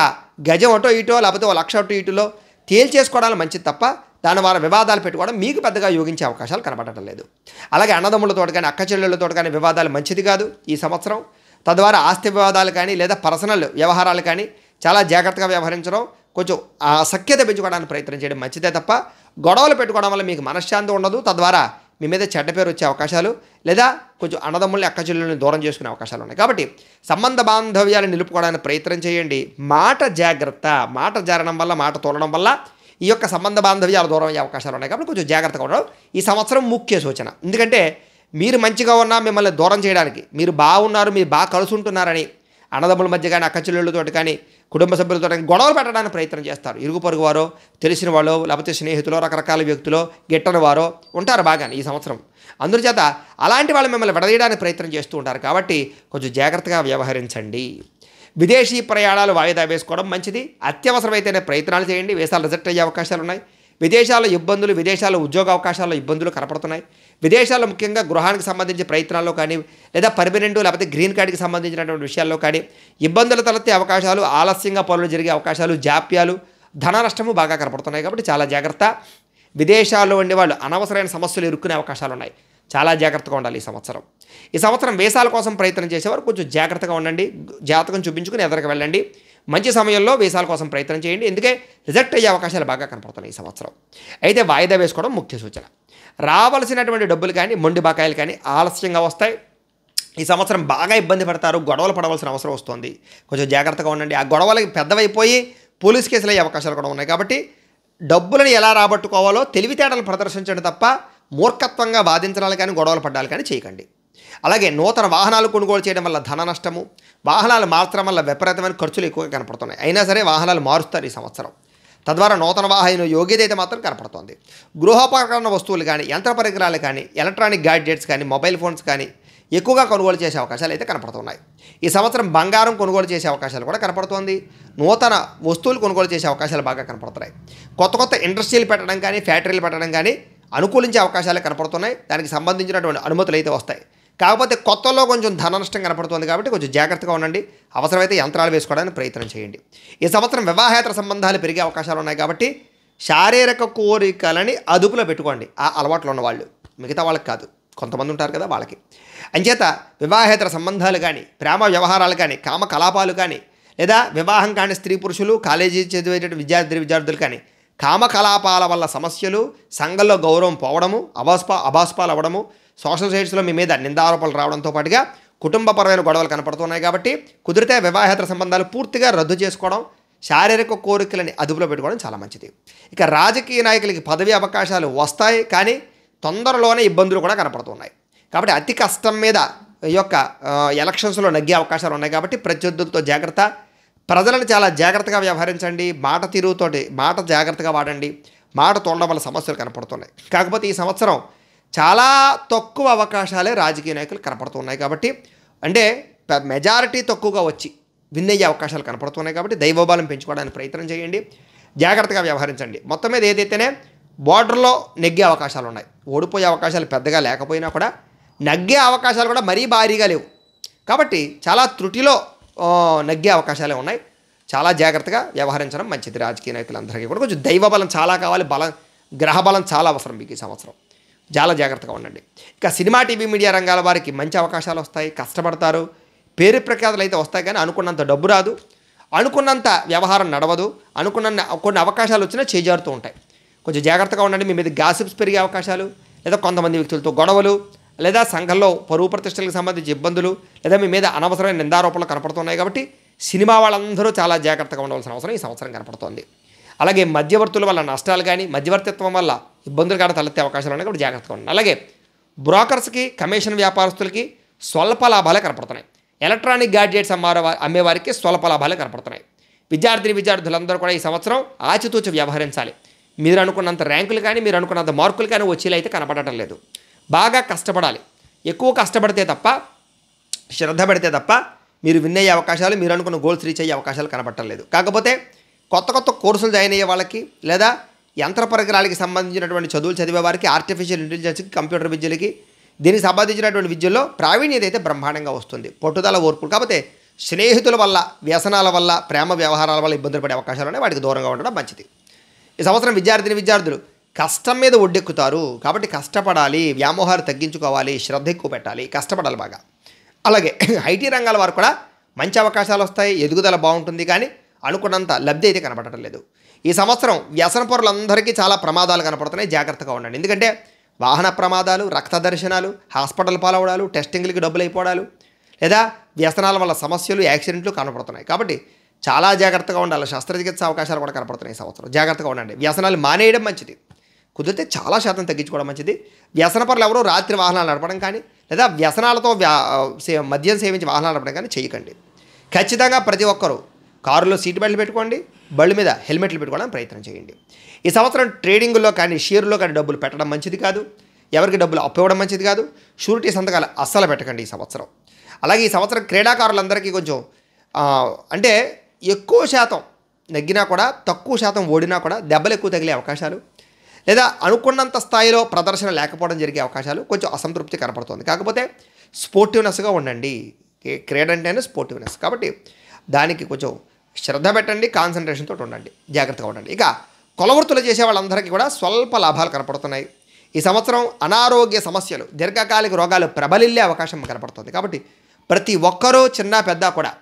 గజం అటో ఇటో లేకపోతే ఒక లక్ష అటో ఇటులో తేల్చేసుకోవడానికి మంచిది తప్ప దాని ద్వారా వివాదాలు పెట్టుకోవడం మీకు పెద్దగా యోగించే అవకాశాలు కనపడటం లేదు. అలాగే అన్నదమ్ములతో కానీ, అక్క చెల్లెళ్ళతో కానీ వివాదాలు మంచిది కాదు ఈ సంవత్సరం. తద్వారా ఆస్తి వివాదాలు కానీ, లేదా పర్సనల్ వ్యవహారాలు కానీ చాలా జాగ్రత్తగా వ్యవహరించడం, కొంచెం ఆ సఖ్యత పెంచుకోవడానికి ప్రయత్నం చేయడం మంచిదే తప్ప గొడవలు పెట్టుకోవడం వల్ల మీకు మనశ్శాంతి ఉండదు. తద్వారా మీ మీద చెడ్డ పేరు వచ్చే అవకాశాలు, లేదా కొంచెం అన్నదమ్ముల్ని అక్క చెల్లెళ్ళని దూరం చేసుకునే అవకాశాలు ఉన్నాయి. కాబట్టి సంబంధ బాంధవ్యాలు నిలుపుకోవడానికి ప్రయత్నం చేయండి. మాట జాగ్రత్త. మాట జారడం వల్ల, మాట తోలడం వల్ల ఈ యొక్క సంబంధ బాంధవ్యాలు దూరం అయ్యే అవకాశాలు ఉన్నాయి. కాబట్టి కొంచెం జాగ్రత్తగా ఉండడం ఈ సంవత్సరం ముఖ్య సూచన. ఎందుకంటే మీరు మంచిగా ఉన్నా మిమ్మల్ని దూరం చేయడానికి, మీరు బాగున్నారు, మీరు బాగా కలిసి ఉంటున్నారని అన్నదమ్ముల మధ్య కానీ, అక్క చెల్లెళ్ళతో కానీ, కుటుంబ సభ్యులతో కానీ గొడవలు పెట్టడానికి ప్రయత్నం చేస్తారు. ఇరుగు పొరుగు వారో, తెలిసిన వాళ్ళు, లేకపోతే స్నేహితులు, రకరకాల వ్యక్తులు, గిట్టని వారో ఉంటారు బాగానే ఈ సంవత్సరం. అందుచేత అలాంటి వాళ్ళు మిమ్మల్ని విడదీయడానికి ప్రయత్నం చేస్తూ ఉంటారు. కాబట్టి కొంచెం జాగ్రత్తగా వ్యవహరించండి. విదేశీ ప్రయాణాలు వాయిదా వేసుకోవడం మంచిది. అత్యవసరమైతేనే ప్రయత్నాలు చేయండి. వీసాలు రిజెక్ట్ అయ్యే అవకాశాలు ఉన్నాయి. విదేశాల్లో ఇబ్బందులు, విదేశాల్లో ఉద్యోగ అవకాశాల్లో ఇబ్బందులు కనపడుతున్నాయి. విదేశాల్లో ముఖ్యంగా గృహానికి సంబంధించిన ప్రయత్నాల్లో కానీ, లేదా పర్మనెంట్ లేకపోతే గ్రీన్ కార్డుకి సంబంధించినటువంటి విషయాల్లో కానీ ఇబ్బందులు తలెత్తే అవకాశాలు, ఆలస్యంగా పనులు జరిగే అవకాశాలు, జాప్యాలు, ధన నష్టము బాగా కనపడుతున్నాయి. కాబట్టి చాలా జాగ్రత్త. విదేశాల్లో ఉండే వాళ్ళు అనవసరమైన సమస్యలు ఇరుక్కునే అవకాశాలు ఉన్నాయి. చాలా జాగ్రత్తగా ఉండాలి ఈ సంవత్సరం. ఈ సంవత్సరం వీసాల కోసం ప్రయత్నం చేసేవారు కొంచెం జాగ్రత్తగా ఉండండి. జాతకం చూపించుకుని ఎదరికి వెళ్ళండి. మంచి సమయంలో వీసాల కోసం ప్రయత్నం చేయండి. ఎందుకే రిజెక్ట్ అయ్యే అవకాశాలు బాగా కనపడుతున్నాయి ఈ సంవత్సరం. అయితే వాయిదా వేసుకోవడం ముఖ్య సూచన. రావాల్సినటువంటి డబ్బులు కానీ, మొండి బకాయిలు కానీ ఆలస్యంగా వస్తాయి. ఈ సంవత్సరం బాగా ఇబ్బంది పడతారు. గొడవలు పడవలసిన అవసరం వస్తుంది. కొంచెం జాగ్రత్తగా ఉండండి. ఆ గొడవలకి పెద్దవైపోయి పోలీస్ కేసులు అయ్యే అవకాశాలు కూడా ఉన్నాయి. కాబట్టి డబ్బులను ఎలా రాబట్టుకోవాలో తెలివితేటలు ప్రదర్శించండి తప్ప మూర్ఖత్వంగా వాదించడాలు కానీ, గొడవలు పడ్డాలు కానీ చేయకండి. అలాగే నూతన వాహనాలు కొనుగోలు చేయడం వల్ల ధన నష్టము, వాహనాలు మార్చడం వల్ల విపరీతమైన ఖర్చులు ఎక్కువగా కనపడుతున్నాయి. అయినా సరే వాహనాలు మారుస్తారు ఈ సంవత్సరం. తద్వారా నూతన వాహన యోగ్యత అయితే మాత్రం కనపడుతుంది. గృహోపకరణ వస్తువులు కానీ, యంత్ర పరికరాలు కానీ, ఎలక్ట్రానిక్ గ్యాడ్జెట్స్ కానీ, మొబైల్ ఫోన్స్ కానీ ఎక్కువగా కొనుగోలు చేసే అవకాశాలు అయితే కనపడుతున్నాయి. ఈ సంవత్సరం బంగారం కొనుగోలు చేసే అవకాశాలు కూడా కనపడుతోంది. నూతన వస్తువులు కొనుగోలు చేసే అవకాశాలు బాగా కనపడుతున్నాయి. కొత్త కొత్త ఇండస్ట్రీలు పెట్టడం కానీ, ఫ్యాక్టరీలు పెట్టడం కానీ అనుకూలించే అవకాశాలు కనపడుతున్నాయి. దానికి సంబంధించినటువంటి అనుమతులు అయితే వస్తాయి. కాకపోతే కొత్తలో కొంచెం ధన నష్టం కనపడుతుంది. కాబట్టి కొంచెం జాగ్రత్తగా ఉండండి. అవసరమైతే యంత్రాలు వేసుకోవడానికి ప్రయత్నం చేయండి. ఈ సంవత్సరం వివాహేతర సంబంధాలు పెరిగే అవకాశాలు ఉన్నాయి. కాబట్టి శారీరక కోరికలని అదుపులో పెట్టుకోండి. ఆ అలవాట్లు ఉన్నవాళ్ళు, మిగతా వాళ్ళకి కాదు, కొంతమంది ఉంటారు కదా వాళ్ళకి. అంచేత వివాహేతర సంబంధాలు కానీ, ప్రేమ వ్యవహారాలు కానీ, కామ కలాపాలు కానీ, లేదా వివాహం కాని స్త్రీ పురుషులు, కాలేజీ చదివేటటువంటి విద్యార్థులు కానీ కామ కలాపాల వల్ల సమస్యలు, సంఘంలో గౌరవం పోవడము, అభాస్పాలు అవ్వడము, సోషల్ సైట్స్లో మీ మీద నిందారోపణలు రావడంతో పాటుగా కుటుంబపరమైన గొడవలు కనపడుతున్నాయి. కాబట్టి కుదిరితే వివాహేతర సంబంధాలు పూర్తిగా రద్దు చేసుకోవడం, శారీరక కోరికలని అదుపులో పెట్టుకోవడం చాలా మంచిది. ఇక రాజకీయ నాయకులకి పదవి అవకాశాలు వస్తాయి, కానీ తొందరలోనే ఇబ్బందులు కూడా కనపడుతున్నాయి. కాబట్టి అతి కష్టం మీద ఈ యొక్క ఎలక్షన్స్లో నగ్గే అవకాశాలు ఉన్నాయి. కాబట్టి ప్రత్యర్థులతో జాగ్రత్త. ప్రజలను చాలా జాగ్రత్తగా వ్యవహరించండి. మాట తీరుతోటి మాట జాగ్రత్తగా వాడండి. మాట తోడడం వల్ల సమస్యలు కనపడుతున్నాయి. కాకపోతే ఈ సంవత్సరం చాలా తక్కువ అవకాశాలే రాజకీయ నాయకులు కనపడుతున్నాయి. కాబట్టి అంటే మెజారిటీ తక్కువగా వచ్చి విన్ అయ్యే అవకాశాలు కనపడుతున్నాయి. కాబట్టి దైవబలం పెంచుకోవడానికి ప్రయత్నం చేయండి. జాగ్రత్తగా వ్యవహరించండి. మొత్తం మీద ఏదైతేనే బోర్డర్లో నెగ్గే అవకాశాలు ఉన్నాయి. ఓడిపోయే అవకాశాలు పెద్దగా లేకపోయినా కూడా నగ్గే అవకాశాలు కూడా మరీ భారీగా లేవు. కాబట్టి చాలా త్రుటిలో నగ్గే అవకాశాలే ఉన్నాయి. చాలా జాగ్రత్తగా వ్యవహరించడం మంచిది. రాజకీయ నాయకులందరికీ కూడా కొంచెం దైవబలం చాలా కావాలి. గ్రహబలం చాలా అవసరం మీకు ఈ సంవత్సరం. చాలా జాగ్రత్తగా ఉండండి. ఇక సినిమా, టీవీ, మీడియా రంగాల వారికి మంచి అవకాశాలు వస్తాయి. కష్టపడతారు. పేరు ప్రఖ్యాతులు అయితే వస్తాయి, కానీ అనుకున్నంత డబ్బు రాదు, అనుకున్నంత వ్యవహారం నడవదు, అనుకున్న కొన్ని అవకాశాలు వచ్చినా చేజారుతూ ఉంటాయి. కొంచెం జాగ్రత్తగా ఉండండి. మీ మీద గాసిప్స్ పెరిగే అవకాశాలు, లేదా కొంతమంది వ్యక్తులతో గొడవలు, లేదా సంఘంలో పరువు ప్రతిష్టలకు సంబంధించి ఇబ్బందులు, లేదా మీ మీద అనవసరమైన నిందారోపణలు కనపడుతున్నాయి. కాబట్టి సినిమా వాళ్ళందరూ చాలా జాగ్రత్తగా ఉండవలసిన అవసరం ఈ సంవత్సరం కనపడుతోంది. అలాగే మధ్యవర్తుల వల్ల నష్టాలు కానీ, మధ్యవర్తిత్వం వల్ల ఇబ్బందులు కానీ తలెత్తే అవకాశాలు ఉన్నాయి. కాబట్టి జాగ్రత్తగా ఉండండి. అలాగే బ్రోకర్స్కి, కమిషన్ వ్యాపారస్తులకి స్వల్ప లాభాలే కనపడుతున్నాయి. ఎలక్ట్రానిక్ గ్యాడ్జెట్స్ అమ్మేవారికి స్వల్ప లాభాలే కనపడుతున్నాయి. విద్యార్థులందరూ కూడా ఈ సంవత్సరం ఆచితూచి వ్యవహరించాలి. మీరు అనుకున్నంత ర్యాంకులు కానీ, మీరు అనుకున్నంత మార్కులు కానీ వచ్చేలా అయితే కనపడటం లేదు. బాగా కష్టపడాలి. ఎక్కువ కష్టపడితే తప్ప, శ్రద్ధ పెడితే తప్ప మీరు విన్ అయ్యే అవకాశాలు, మీరు అనుకున్న గోల్స్ రీచ్ అయ్యే అవకాశాలు కనపడటం లేదు. కాకపోతే కొత్త కోర్సులు జాయిన్ అయ్యే వాళ్ళకి, లేదా యంత్ర పరికరాలకి సంబంధించినటువంటి చదువులు చదివే వారికి, ఆర్టిఫిషియల్ ఇంటెలిజెన్స్కి, కంప్యూటర్ విద్యలకి, దీనికి సంబంధించినటువంటి విద్యల్లో ప్రావీణ్యత అయితే బ్రహ్మాండంగా వస్తుంది. పట్టుదల, ఓర్పులు. కాకపోతే స్నేహితుల వల్ల, వ్యసనాల వల్ల, ప్రేమ వ్యవహారాల వల్ల ఇబ్బందులు పడే అవకాశాలు ఉన్నాయి. వాటికి దూరంగా ఉండడం మంచిది. ఈ సంవత్సరం విద్యార్థులు కష్టం మీద ఒడ్డెక్కుతారు. కాబట్టి కష్టపడాలి, వ్యామోహాలు తగ్గించుకోవాలి, శ్రద్ధ ఎక్కువ పెట్టాలి, కష్టపడాలి బాగా. అలాగే ఐటీ రంగాల వారు కూడా మంచి అవకాశాలు వస్తాయి, ఎదుగుదల బాగుంటుంది. కానీ అనుకున్నంత లబ్ధి అయితే కనపడటం లేదు. ఈ సంవత్సరం వ్యసన పరులందరికీ చాలా ప్రమాదాలు కనపడుతున్నాయి. జాగ్రత్తగా ఉండండి. ఎందుకంటే వాహన ప్రమాదాలు, రక్త దర్శనాలు, హాస్పిటల్ పాలవడాలు, టెస్టింగ్లకి డబ్బులు అయిపోవడాలు, లేదా వ్యసనాల వల్ల సమస్యలు, యాక్సిడెంట్లు కనపడుతున్నాయి. కాబట్టి చాలా జాగ్రత్తగా ఉండాలి. శస్త్రచికిత్స అవకాశాలు కూడా కనపడుతున్నాయి ఈ సంవత్సరం. జాగ్రత్తగా ఉండండి. వ్యసనాలు మానేయడం మంచిది. కుదిరితే చాలా శాతం తగ్గించుకోవడం మంచిది. వ్యసన పరులు ఎవరో రాత్రి వాహనాలు నడపడం కానీ, లేదా వ్యసనాలతో మద్యం సేవించి వాహనాలు నడపడం కానీ చేయకండి. ఖచ్చితంగా ప్రతి ఒక్కరూ కారులో సీట్ బెల్ట్లు పెట్టుకోండి, బళ్ళు మీద హెల్మెట్లు పెట్టుకోవడానికి ప్రయత్నం చేయండి. ఈ సంవత్సరం ట్రేడింగ్లో కానీ, షేర్లో కానీ డబ్బులు పెట్టడం మంచిది కాదు. ఎవరికి డబ్బులు అప్పు ఇవ్వడం మంచిది కాదు. షూరిటీ సంతకాలు అస్సలు పెట్టకండి ఈ సంవత్సరం. అలాగే ఈ సంవత్సరం క్రీడాకారులందరికీ కొంచెం అంటే ఎక్కువ శాతం నెగ్గినా కూడా, తక్కువ శాతం ఓడినా కూడా దెబ్బలు ఎక్కువ తగిలే అవకాశాలు, లేదా అనుకున్నంత స్థాయిలో ప్రదర్శన లేకపోవడం జరిగే అవకాశాలు, కొంచెం అసంతృప్తి కనపడుతుంది. కాకపోతే స్పోర్టివ్నెస్గా ఉండండి. క్రీడ అంటేనే స్పోర్టివ్నెస్. కాబట్టి దానికి కొంచెం శ్రద్ధ పెట్టండి, కాన్సన్ట్రేషన్తో ఉండండి, జాగ్రత్తగా ఉండండి. ఇక కులవృత్తులు చేసే వాళ్ళందరికీ కూడా స్వల్ప లాభాలు కనపడుతున్నాయి. ఈ సంవత్సరం అనారోగ్య సమస్యలు, దీర్ఘకాలిక రోగాలు ప్రబలిల్లే అవకాశం కనపడుతుంది. కాబట్టి ప్రతి ఒక్కరూ, చిన్న పెద్ద కూడా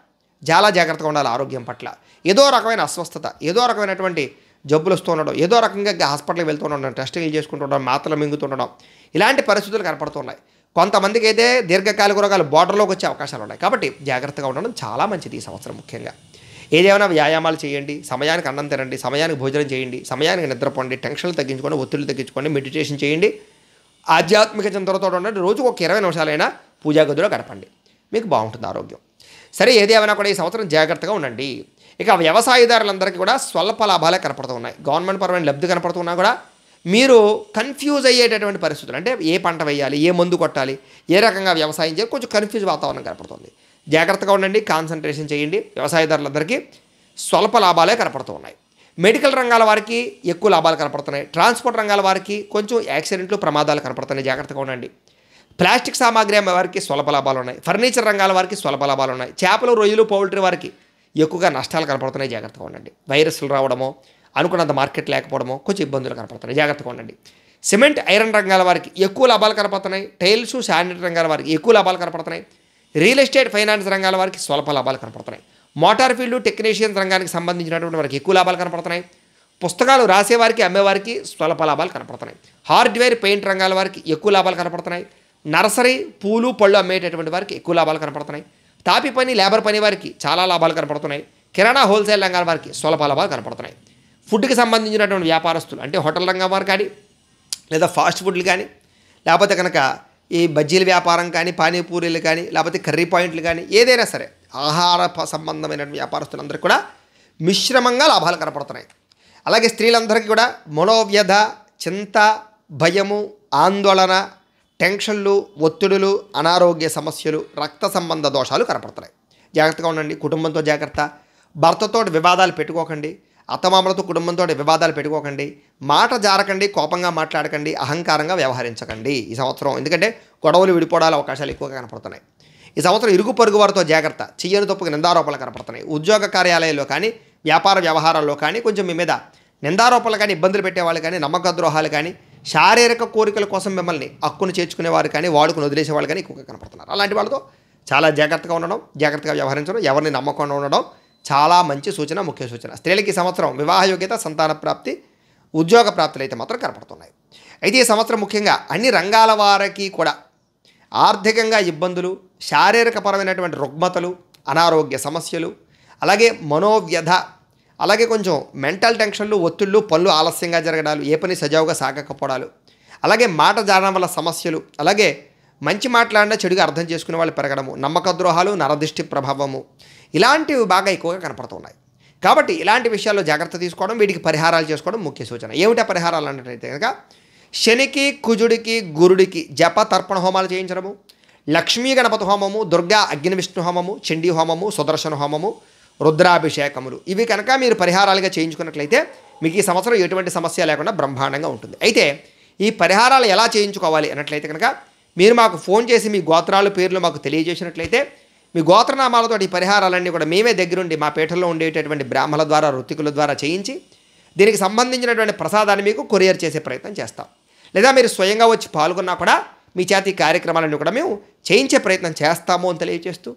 చాలా జాగ్రత్తగా ఉండాలి ఆరోగ్యం పట్ల. ఏదో రకమైన అస్వస్థత, ఏదో రకమైనటువంటి జబ్బులు వస్తూ ఉండడం, ఏదో రకంగా హాస్పిటల్కి వెళ్తూ ఉండడం, టెస్టింగ్లు చేసుకుంటుండడం, మాత్రలు మింగుతుండడం, ఇలాంటి పరిస్థితులు కనపడుతున్నాయి. కొంతమందికి అయితే దీర్ఘకాలిక రోగాలు బోర్డర్లోకి వచ్చే అవకాశాలు ఉన్నాయి. కాబట్టి జాగ్రత్తగా ఉండడం చాలా మంచిది ఈ సంవత్సరం. ముఖ్యంగా ఏదేమైనా వ్యాయామాలు చేయండి, సమయానికి అన్నం తినండి, సమయానికి భోజనం చేయండి, సమయానికి నిద్రపోండి, టెన్షన్లు తగ్గించుకోండి, ఒత్తిళ్లు తగ్గించుకోండి, మెడిటేషన్ చేయండి, ఆధ్యాత్మిక చింతనతో ఉండండి. రోజుకు ఒక 20 నిమిషాలైనా పూజా గదిలో గడపండి. మీకు బాగుంటుంది ఆరోగ్యం. సరే, ఏదేమైనా కూడా ఈ సంవత్సరం జాగ్రత్తగా ఉండండి. ఇక వ్యవసాయదారులందరికీ కూడా స్వల్ప లాభాలే కనపడుతూ ఉన్నాయి. గవర్నమెంట్ పరమైన లబ్ధి కనపడుతున్నా కూడా మీరు కన్ఫ్యూజ్ అయ్యేటటువంటి పరిస్థితులు, అంటే ఏ పంట వేయాలి, ఏ మందు కొట్టాలి, ఏ రకంగా వ్యవసాయం చేయాలి, కొంచెం కన్ఫ్యూజ్ వాతావరణం కనపడుతుంది. జాగ్రత్తగా ఉండండి, కాన్సన్ట్రేషన్ చేయండి. వ్యవసాయదారులందరికీ స్వల్ప లాభాలే కనపడుతూ ఉన్నాయి. మెడికల్ రంగాల వారికి ఎక్కువ లాభాలు కనపడుతున్నాయి. ట్రాన్స్పోర్ట్ రంగాల వారికి కొంచెం యాక్సిడెంట్లు, ప్రమాదాలు కనపడుతున్నాయి. జాగ్రత్తగా ఉండండి. ప్లాస్టిక్ సామాగ్రి అమ్మే వారికి స్వల్ప లాభాలు ఉన్నాయి. ఫర్నిచర్ రంగాల వారికి స్వల్ప లాభాలు ఉన్నాయి. చేపలు, రొయ్యలు, పౌల్ట్రీ వారికి ఎక్కువగా నష్టాలు కనపడుతున్నాయి. జాగ్రత్తగా ఉండండి. వైరస్లు రావడమో, అనుకున్నంత మార్కెట్ లేకపోవడమో కొంచెం ఇబ్బందులు కనపడుతున్నాయి. జాగ్రత్తగా ఉండండి. సిమెంట్, ఐరన్ రంగాల వారికి ఎక్కువ లాభాలు కనపడుతున్నాయి. టైల్స్, శానిటరీ రంగాల వారికి ఎక్కువ లాభాలు కనపడుతున్నాయి. రియల్ ఎస్టేట్, ఫైనాన్స్ రంగాల వారికి స్వల్ప లాభాలు కనపడుతున్నాయి. మోటార్ ఫీల్డ్, టెక్నీషియన్స్ రంగానికి సంబంధించినటువంటి వారికి ఎక్కువ లాభాలు కనపడుతున్నాయి. పుస్తకాలు రాసేవారికి, అమ్మేవారికి స్వల్ప లాభాలు కనపడుతున్నాయి. హార్డ్వేర్, పెయింట్ రంగాల వారికి ఎక్కువ లాభాలు కనపడుతున్నాయి. నర్సరీ, పూలు, పళ్ళు అమ్మేటటువంటి వారికి ఎక్కువ లాభాలు కనపడుతున్నాయి. తాపి పని, లేబర్ పని వారికి చాలా లాభాలు కనపడుతున్నాయి. కిరాణా, హోల్సేల్ రంగాల వారికి స్వల్ప లాభాలు కనపడుతున్నాయి. ఫుడ్కి సంబంధించినటువంటి వ్యాపారస్తులు, అంటే హోటల్ రంగం వారు కానీ, లేదా ఫాస్ట్ ఫుడ్లు కానీ, లేకపోతే కనుక ఈ బజ్జీల వ్యాపారం కానీ, పానీపూరీలు కానీ, లేకపోతే కర్రీ పాయింట్లు కానీ, ఏదైనా సరే ఆహార సంబంధమైన వ్యాపారస్తులందరికీ కూడా మిశ్రమంగా లాభాలు కనపడుతున్నాయి. అలాగే స్త్రీలందరికీ కూడా మనోవ్యధ, చింత, భయము, ఆందోళన, టెన్షన్లు, ఒత్తిడులు, అనారోగ్య సమస్యలు, రక్త సంబంధ దోషాలు కనపడుతున్నాయి. జాగ్రత్తగా ఉండండి. కుటుంబంతో జాగ్రత్త. భర్తతో వివాదాలు పెట్టుకోకండి. అత్తమామలతో, కుటుంబంతో వివాదాలు పెట్టుకోకండి. మాట జారకండి, కోపంగా మాట్లాడకండి, అహంకారంగా వ్యవహరించకండి ఈ సంవత్సరం. ఎందుకంటే గొడవలు, విడిపోవడాల అవకాశాలు ఎక్కువగా కనపడుతున్నాయి. ఈ సంవత్సరం ఇరుగు పొరుగు వారితో జాగ్రత్త. చెయ్యని తప్పుకు నిందారోపణలు కనపడుతున్నాయి. ఉద్యోగ కార్యాలయాల్లో కానీ, వ్యాపార వ్యవహారాల్లో కానీ కొంచెం మీ మీద నిందారోపణలు కానీ, ఇబ్బందులు పెట్టేవాళ్ళు కానీ, నమ్మక ద్రోహాలు కానీ, శారీరక కోరికల కోసం మిమ్మల్ని హక్కును చేర్చుకునేవారు కానీ, వాడుకుని వదిలేసేవాళ్ళు కానీ ఎక్కువగా కనపడుతున్నారు. అలాంటి వాళ్ళతో చాలా జాగ్రత్తగా ఉండడం, జాగ్రత్తగా వ్యవహరించడం, ఎవరిని నమ్మకుండా ఉండడం చాలా మంచి సూచన, ముఖ్య సూచన. స్త్రీలకి ఈ సంవత్సరం వివాహ యోగ్యత, సంతాన ప్రాప్తి, ఉద్యోగ ప్రాప్తులు అయితే మాత్రం కనపడుతున్నాయి. అయితే ఈ సంవత్సరం ముఖ్యంగా అన్ని రంగాల వారికి కూడా ఆర్థికంగా ఇబ్బందులు, శారీరకపరమైనటువంటి రుగ్మతలు, అనారోగ్య సమస్యలు, అలాగే మనోవ్యధ, అలాగే కొంచెం మెంటల్ టెన్షన్లు, ఒత్తిళ్ళు, పనులు ఆలస్యంగా జరగడాలు, ఏ పని సజావుగా సాగకపోవడాలు, అలాగే మాట జారడం వల్ల సమస్యలు, అలాగే మంచి మాట్లాడినా చెడుగా అర్థం చేసుకునే వాళ్ళు పెరగడము, నమ్మక ద్రోహాలు, నరదిష్టి ప్రభావము, ఇలాంటివి బాగా ఎక్కువగా కనపడుతున్నాయి. కాబట్టి ఇలాంటి విషయాల్లో జాగ్రత్త తీసుకోవడం, వీటికి పరిహారాలు చేసుకోవడం ముఖ్య సూచన. ఏమిటా పరిహారాలు అన్నట్లయితే కనుక శనికి, కుజుడికి, గురుడికి జప తర్పణ హోమాలు చేయించడము, లక్ష్మీ గణపతి హోమము, దుర్గా అగ్ని విష్ణు హోమము, చండీ హోమము, సుదర్శన హోమము, రుద్రాభిషేకములు, ఇవి కనుక మీరు పరిహారాలుగా చేయించుకున్నట్లయితే మీకు ఈ సంవత్సరం ఎటువంటి సమస్య లేకుండా బ్రహ్మాండంగా ఉంటుంది. అయితే ఈ పరిహారాలు ఎలా చేయించుకోవాలి అన్నట్లయితే కనుక మీరు మాకు ఫోన్ చేసి మీ గోత్రాలు పేర్లు మాకు తెలియజేసినట్లయితే మీ గోత్రనామాలతో ఈ పరిహారాలన్నీ కూడా మేమే దగ్గరుండి మా పీఠంలో ఉండేటటువంటి బ్రాహ్మణుల ద్వారా, ఋత్వికుల ద్వారా చేయించి దీనికి సంబంధించినటువంటి ప్రసాదాన్ని మీకు కొరియర్ చేసే ప్రయత్నం చేస్తాం. లేదా మీరు స్వయంగా వచ్చి పాల్గొన్నా కూడా మీ చేత ఈ కార్యక్రమాలన్నీ కూడా మేము చేయించే ప్రయత్నం చేస్తాము అని తెలియజేస్తూ,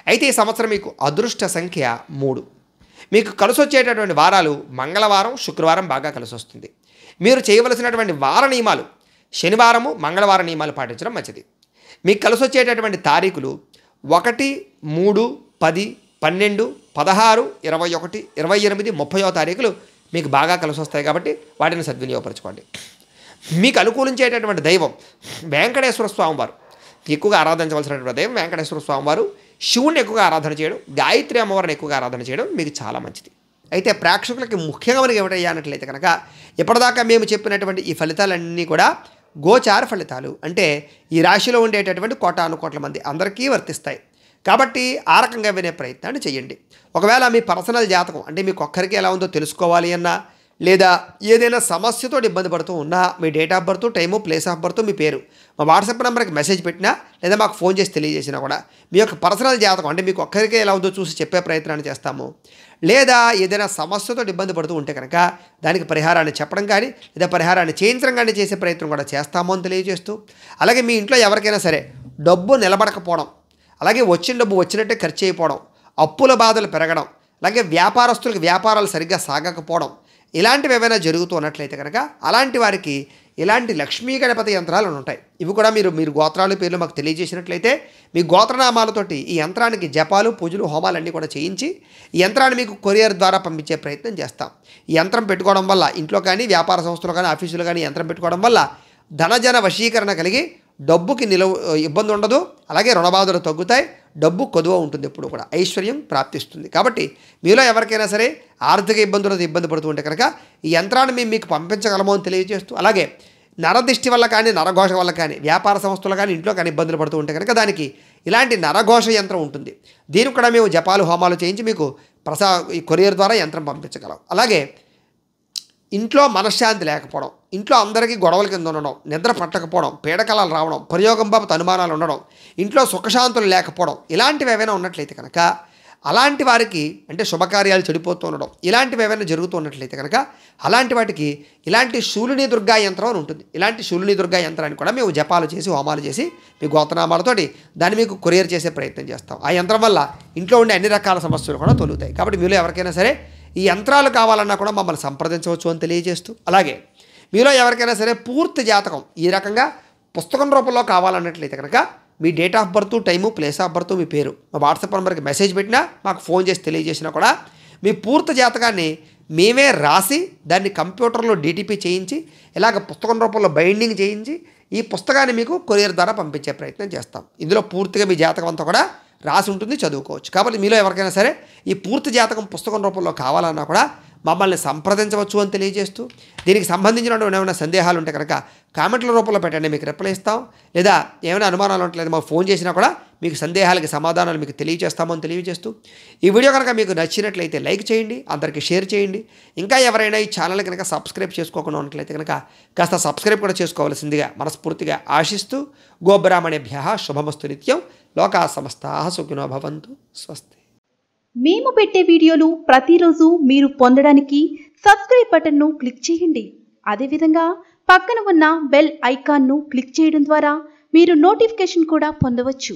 అయితే ఈ సంవత్సరం మీకు అదృష్ట సంఖ్య 3. మీకు కలిసి వచ్చేటటువంటి వారాలు మంగళవారం, శుక్రవారం బాగా కలిసి వస్తుంది. మీరు చేయవలసినటువంటి వార నియమాలు శనివారము, మంగళవారం నియమాలు పాటించడం మంచిది. మీకు కలిసి వచ్చేటటువంటి తారీఖులు 1, 3, 10, 12, 16, 21, 28, 30వ తారీఖులు మీకు బాగా కలిసి వస్తాయి కాబట్టి వాటిని సద్వినియోగపరచుకోండి. మీకు అనుకూలించేటటువంటి దైవం వెంకటేశ్వర స్వామివారు, ఎక్కువగా ఆరాధించవలసినటువంటి దైవం వెంకటేశ్వర స్వామివారు. శివుణ్ణి ఎక్కువగా ఆరాధన చేయడం, గాయత్రి అమ్మవారిని ఎక్కువగా ఆరాధన చేయడం మీకు చాలా మంచిది. అయితే ప్రేక్షకులకి ముఖ్యంగా మనకి ఏమిటయ్యా అన్నట్లయితే కనుక ఇప్పటిదాకా మేము చెప్పినటువంటి ఈ ఫలితాలన్నీ కూడా గోచార ఫలితాలు, అంటే ఈ రాశిలో ఉండేటటువంటి కోటానుకోట్ల మంది అందరికీ వర్తిస్తాయి. కాబట్టి ఆ రకంగా వినే ప్రయత్నాన్ని చేయండి. ఒకవేళ మీ పర్సనల్ జాతకం అంటే మీకు ఒక్కరికి ఎలా ఉందో తెలుసుకోవాలి అన్నా, లేదా ఏదైనా సమస్యతో ఇబ్బంది పడుతూ ఉన్నా మీ date of birth, time, place of birth, మీ పేరు మా వాట్సాప్ నెంబర్కి మెసేజ్ పెట్టినా లేదా మాకు ఫోన్ చేసి తెలియజేసినా కూడా మీ యొక్క పర్సనల్ జాతకం అంటే మీకు ఒక్కరికే ఎలా ఉందో చూసి చెప్పే ప్రయత్నాన్ని చేస్తాము. లేదా ఏదైనా సమస్యతో ఇబ్బంది పడుతూ ఉంటే కనుక దానికి పరిహారాన్ని చెప్పడం కానీ లేదా పరిహారాన్ని చేయించడం కానీ చేసే ప్రయత్నం కూడా చేస్తాము అని తెలియజేస్తూ, అలాగే మీ ఇంట్లో ఎవరికైనా సరే డబ్బు నిలబడకపోవడం, అలాగే వచ్చిన డబ్బు వచ్చినట్టే ఖర్చు అయిపోవడం, అప్పుల బాధలు పెరగడం, అలాగే వ్యాపారస్తులకు వ్యాపారాలు సరిగ్గా సాగకపోవడం, ఇలాంటివి ఏమైనా జరుగుతూ ఉన్నట్లయితే కనుక అలాంటి వారికి ఇలాంటి లక్ష్మీ గణపతి యంత్రాలు ఉంటాయి. ఇవి కూడా మీరు గోత్రాలు పేర్లు మాకు తెలియజేసినట్లయితే మీ గోత్రనామాలతోటి ఈ యంత్రానికి జపాలు, పూజలు, హోమాలన్నీ కూడా చేయించి ఈ యంత్రాన్ని మీకు కొరియర్ ద్వారా పంపించే ప్రయత్నం చేస్తాం. ఈ యంత్రం పెట్టుకోవడం వల్ల ఇంట్లో కానీ, వ్యాపార సంస్థలు కానీ, ఆఫీసులు కానీ యంత్రం పెట్టుకోవడం వల్ల ధనజన వశీకరణ కలిగి డబ్బుకి ఇబ్బంది ఉండదు, అలాగే రుణబాధలు తగ్గుతాయి, డబ్బు కొదువ ఉంటుంది, ఎప్పుడు కూడా ఐశ్వర్యం ప్రాప్తిస్తుంది. కాబట్టి మీలో ఎవరికైనా సరే ఆర్థిక ఇబ్బందులతో ఇబ్బంది పడుతూ ఉంటే కనుక ఈ యంత్రాన్ని మేము మీకు పంపించగలమో అని తెలియజేస్తూ, అలాగే నరదిష్టి వల్ల కానీ, నరఘోష వల్ల కానీ, వ్యాపార సంస్థలు కానీ, ఇంట్లో కానీ ఇబ్బందులు పడుతూ ఉంటే కనుక దానికి ఇలాంటి నరఘోష యంత్రం ఉంటుంది. దీనికి కూడా మేము జపాలు, హోమాలు చేయించి మీకు ఈ కొరియర్ ద్వారా యంత్రం పంపించగలం. అలాగే ఇంట్లో మనశ్శాంతి లేకపోవడం, ఇంట్లో అందరికీ గొడవల కింద ఉండడం, నిద్ర పట్టకపోవడం, పీడకలాలు రావడం, ప్రయోగం బాబు అనుమానాలు ఉండడం, ఇంట్లో సుఖశాంతులు లేకపోవడం, ఇలాంటివి ఏవైనా ఉన్నట్లయితే కనుక అలాంటి వారికి అంటే శుభకార్యాలు చెడిపోతూ ఉండడం, ఇలాంటివి ఏమైనా జరుగుతూ ఉన్నట్లయితే కనుక అలాంటి వాటికి ఇలాంటి శూలిని దుర్గా యంత్రం అని ఉంటుంది. ఇలాంటి శూలిని దుర్గా యంత్రాన్ని కూడా మేము జపాలు చేసి, హోమాలు చేసి మీ గోత్రనామాలతోటి దాన్ని మీకు కొరియర్ చేసే ప్రయత్నం చేస్తాం. ఆ యంత్రం వల్ల ఇంట్లో ఉండే అన్ని రకాల సమస్యలు కూడా తొలుగుతాయి. కాబట్టి మీలో ఎవరికైనా సరే ఈ యంత్రాలు కావాలన్నా కూడా మమ్మల్ని సంప్రదించవచ్చు అని తెలియజేస్తూ, అలాగే మీలో ఎవరికైనా సరే పూర్తి జాతకం ఈ రకంగా పుస్తకం రూపంలో కావాలన్నట్లయితే కనుక మీ date of birth, time, place of birth, మీ పేరు మా వాట్సాప్ నెంబర్కి మెసేజ్ పెట్టినా, మాకు ఫోన్ చేసి తెలియజేసినా కూడా మీ పూర్తి జాతకాన్ని మేమే రాసి దాన్ని కంప్యూటర్లో DTP చేయించి ఇలాగ పుస్తకం రూపంలో బైండింగ్ చేయించి ఈ పుస్తకాన్ని మీకు కొరియర్ ద్వారా పంపించే ప్రయత్నం చేస్తాం. ఇందులో పూర్తిగా మీ జాతకం అంతా కూడా రాసి ఉంటుంది, చదువుకోవచ్చు. కాబట్టి మీలో ఎవరికైనా సరే ఈ పూర్తి జాతకం పుస్తకం రూపంలో కావాలన్నా కూడా మమ్మల్ని సంప్రదించవచ్చు అని తెలియజేస్తూ, దీనికి సంబంధించినటువంటి ఏమైనా సందేహాలు ఉంటే కనుక కామెంట్ల రూపంలో పెట్టండి, మీకు రిప్లై ఇస్తాం. లేదా ఏమైనా అనుమానాలు ఉంటలేదు మాకు ఫోన్ చేసినా కూడా మీకు సందేహాలకి సమాధానాలు మీకు తెలియజేస్తామని తెలియజేస్తూ, ఈ వీడియో కనుక మీకు నచ్చినట్లయితే లైక్ చేయండి, అందరికీ షేర్ చేయండి. ఇంకా ఎవరైనా ఈ ఛానల్ కనుక సబ్స్క్రైబ్ చేసుకోకుండా ఉన్నట్లయితే కనుక కాస్త సబ్స్క్రైబ్ కూడా చేసుకోవాల్సిందిగా మనస్ఫూర్తిగా ఆశిస్తూ, గోబ్రాహ్మణేభ్యః శుభమస్తు నిత్యం, లోకా సమస్తాః సుఖినో భవంతు, స్వస్తి. మేము పెట్టే వీడియోలు ప్రతిరోజు మీరు పొందడానికి సబ్స్క్రైబ్ బటన్ను క్లిక్ చేయండి. అదేవిధంగా పక్కన ఉన్న బెల్ ఐకాన్ను క్లిక్ చేయడం ద్వారా మీరు నోటిఫికేషన్ కూడా పొందవచ్చు.